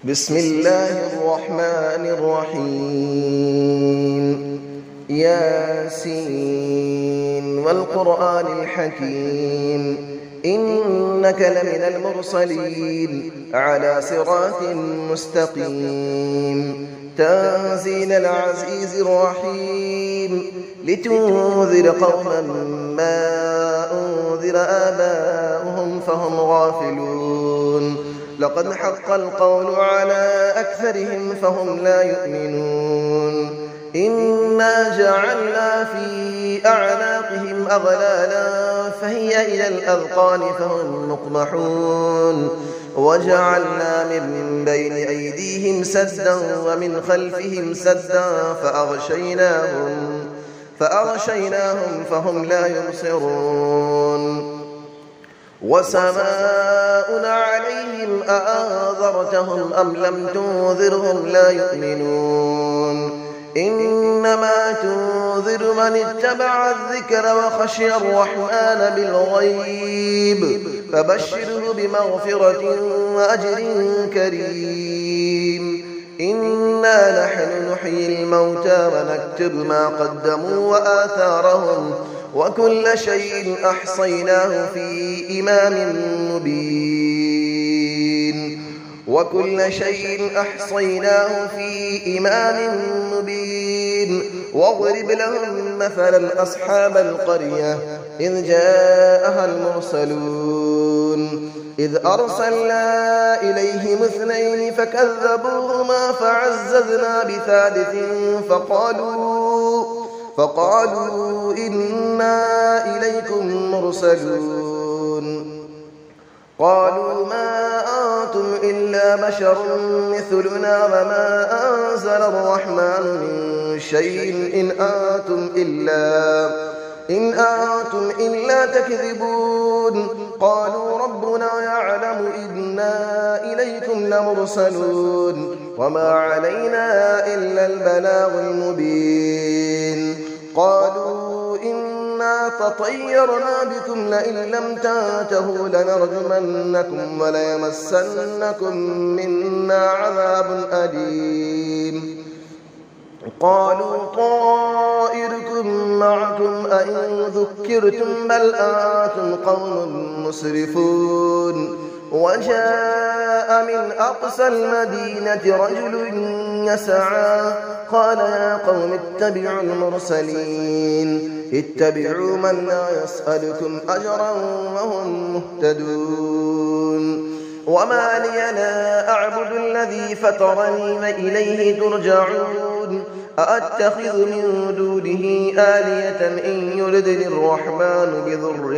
بسم الله الرحمن الرحيم ياسين والقرآن الحكيم إنك لمن المرسلين على صراط مستقيم تنزيل العزيز الرحيم لتنذر قوما ما أنذر آباؤهم فهم غافلون لقد حق القول على أكثرهم فهم لا يؤمنون إنا جعلنا في أعناقهم أغلالا فهي إلى الأذقان فهم مقمحون وجعلنا من بين أيديهم سدا ومن خلفهم سدا فأغشيناهم فهم لا يبصرون وسماء عليهم أأنذرتهم أم لم تنذرهم لا يؤمنون إنما تنذر من اتبع الذكر وخشي الرحمن بالغيب فبشره بمغفرة وأجر كريم إنا نحن نحيي الموتى ونكتب ما قدموا وآثارهم وكل شيء أحصيناه في إمام مبين واضرب لهم مثلا أصحاب القرية إذ جاءها المرسلون إذ أرسلنا إليهم اثنين فكذبوهما فعززنا بثالث فقالوا إنا إليكم مرسلون قالوا ما أنتم إلا بشر مثلنا وما أنزل الرحمن من شيء إن أنتم إلا تكذبون قالوا ربنا يعلم إنا إليكم لمرسلون وما علينا إلا البلاغ المبين قالوا إنا تطيرنا بكم لئن لم تنتهوا لنرجمنكم وليمسنكم منا عذاب أليم قالوا طائركم معكم أئن ذكرتم بل أنتم قوم مسرفون وجاء من أقصى المدينة رجل يسعى قال يا قوم اتبعوا المرسلين اتبعوا من لا يسألكم أجرا وهم مهتدون وما لي لا أعبد الذي فطرني وإليه ترجعون أأتخذ من دونه آلية إن يردني الرحمن بضر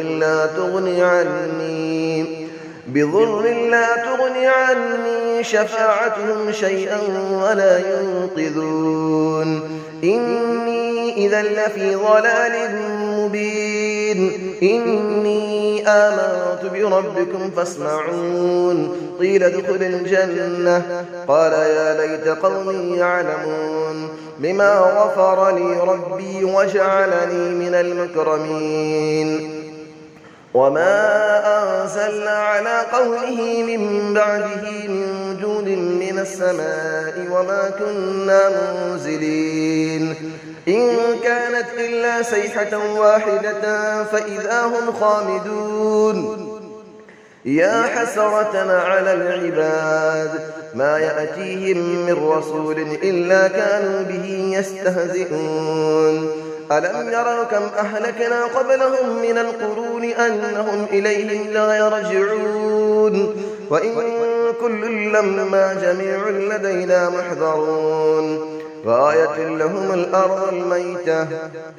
لا تغني عني شفاعتهم شيئا ولا ينقذون إني إذا لفي ضلال مبين إني آمنت بربكم فاسمعون قيل ادخل الجنة قال يا ليت قومي يعلمون بما غفر لي ربي وجعلني من المكرمين وما أنزلنا على قومه من بعده من جود من السماء وما كنا منزلين إن كانت إلا صيحة واحدة فإذا هم خامدون يا حسرة على العباد ما يأتيهم من رسول إلا كانوا به يستهزئون ألم يروا كم أهلكنا قبلهم من القرون أنهم إليهم لا يرجعون وإن كل لما جميع لدينا محضرون وآية لهم الأرض الميتة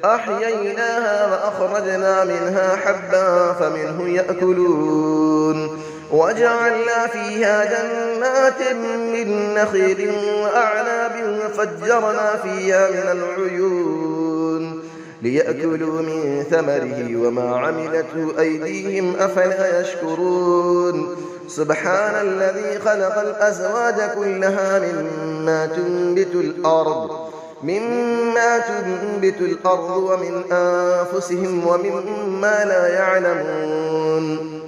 أحييناها وأخرجنا منها حبا فمنه يأكلون وجعلنا فيها جنات من نخيل وأعناب وفجرنا فيها من العيون ليأكلوا من ثمره وما عملته أيديهم أفلا يشكرون سبحان الذي خلق الأزواج كلها مما تنبت الأرض ومن أنفسهم ومما لا يعلمون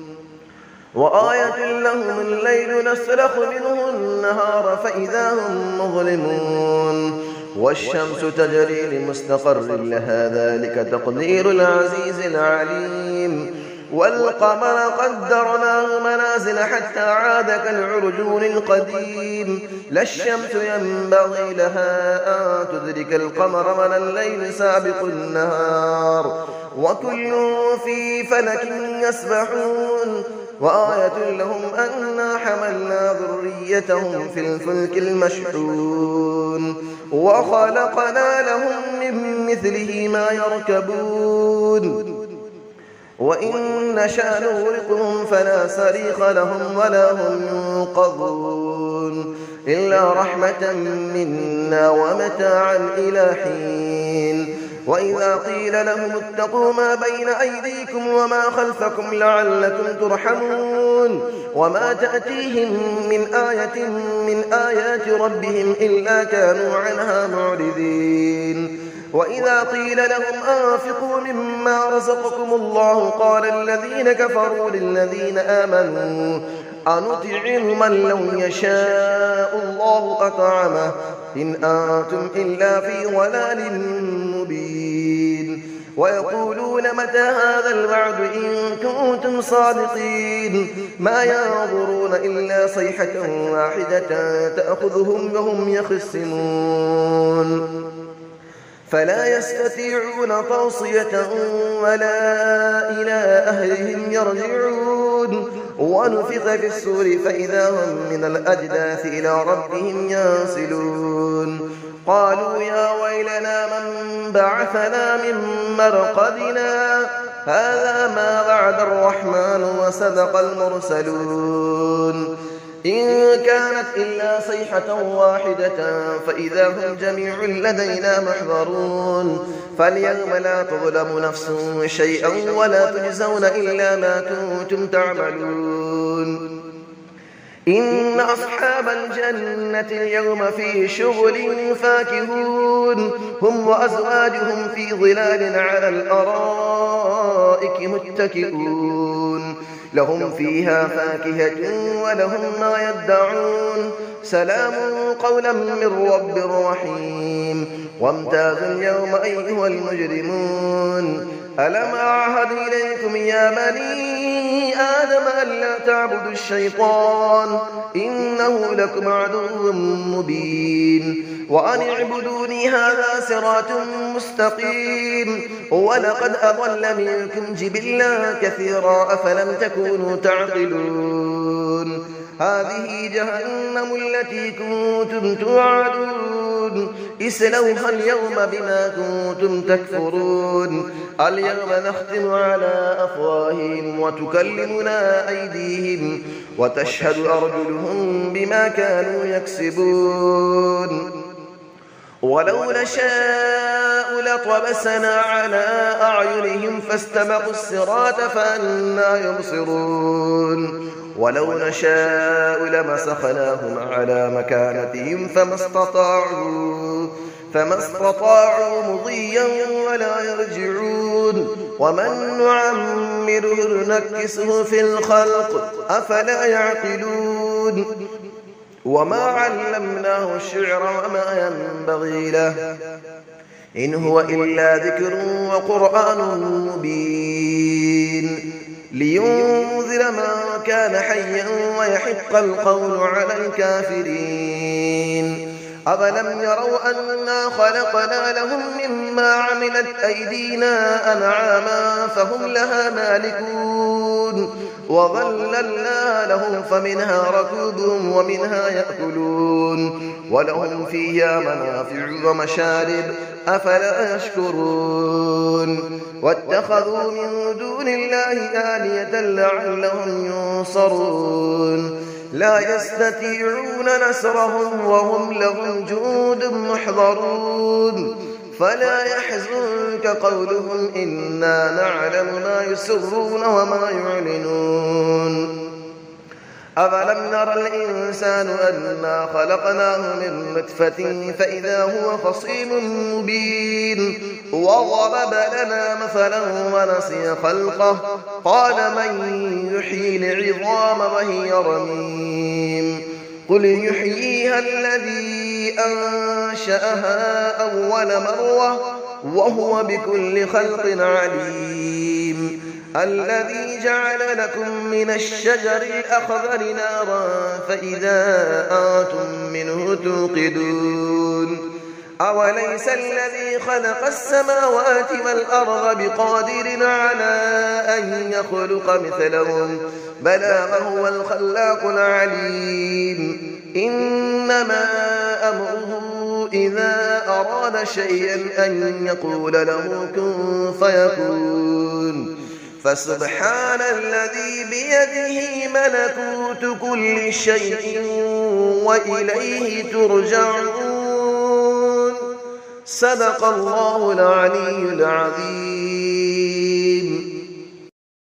وآية لهم الليل نسلخ منه النهار فإذا هم مظلمون والشمس تجري لمستقر لها ذلك تقدير العزيز العليم والقمر قدرناه منازل حتى عاد كالعرجون القديم لا الشمس ينبغي لها أن تدرك القمر ولا الليل سابق النهار وكل في فلك يسبحون وآية لهم أنا حملنا ذريتهم في الفلك المشحون وخلقنا لهم من مثله ما يركبون وإن نشأ نغرقهم فلا صريخ لهم ولا هم ينقذون إلا رحمة منا ومتاعا إلى حين وإذا قيل لهم اتقوا ما بين أيديكم وما خلفكم لعلكم ترحمون وما تأتيهم من آية من آيات ربهم إلا كانوا عنها معرضين وإذا قيل لهم أنفقوا مما رزقكم الله قال الذين كفروا للذين آمنوا أنطعم من لو يشاء الله أطعمه إن أنتم إلا في ضلال مبين ويقولون متى هذا الوعد إن كنتم صادقين ما ينظرون إلا صيحة واحدة تأخذهم وهم يخصمون فلا يستطيعون توصية ولا إلى أهلهم يرجعون ونفخ في الصور فإذا هم من الأجداث إلى ربهم ينسلون قالوا يا ويلنا من بعثنا من مرقدنا هذا ما وعد الرحمن وصدق المرسلون إن كانت إلا صيحة واحدة فإذا هم جميع لدينا محضرون فاليوم لا تظلم نفس شيئا ولا تجزون إلا ما كنتم تعملون إن أصحاب الجنة اليوم في شغل فاكهون هم وأزواجهم في ظلال على الأرائك متكئون لهم فيها فاكهة ولهم ما يدعون سلام قولا من رب رحيم وامتازوا اليوم أيها المجرمون ألم أعهد إليكم يا بني آدم ألا تعبدوا الشيطان إنه لكم عدو مبين وأن اعبدوني هذا صراط مستقيم ولقد أضل منكم جبلا كثيرا أفلم تكونوا تعقلون هذه جهنم التي كنتم توعدون اسلوها اليوم بما كنتم تكفرون اليوم نختم على أفواههم وتكلمنا أيديهم وتشهد أرجلهم بما كانوا يكسبون ولو نشاء لطمسنا على أعينهم فاستبقوا الصراط فأنى يبصرون ولو نشاء لمسخناهم على مكانتهم فما استطاعوا مضيا ولا يرجعون ومن نعمره نكسه في الخلق أفلا يعقلون وما علمناه الشعر وما ينبغي له إن هو إلا ذكر وقرآن مبين لينذر من كان حيا ويحق القول على الكافرين أفلم يروا أنا خلقنا لهم مما عملت أيدينا أنعاما فهم لها مالكون وظللنا لهم فمنها ركوبهم ومنها يأكلون ولهم فيها منافع ومشارب أفلا يشكرون واتخذوا من دون الله آلية لعلهم ينصرون لا يستطيعون نصرهم وهم لهم جند محضرون فلا يحزنك قولهم إنا نعلم ما يسرون وما يعلنون أفلم نرى الإنسان أنا خلقناه من نطفة فإذا هو خصيم مبين وضرب لنا مثلا ونسي خلقه قال من يحيي العظام وهي رميم قل يحييها الذي أنشأها أول مرة وهو بكل خلق عليم الذي جعل لكم من الشجر الأخضر نارا فإذا أنتم منه توقدون أوليس الذي خلق السماوات والأرض بقادر على أن يخلق مثلهم بلى وهو الخلاق العليم إنما أمره إذا أراد شيئا أن يقول له كن فيكون فسبحان الذي بيده ملكوت كل شيء وإليه ترجعون صدق الله العلي العظيم.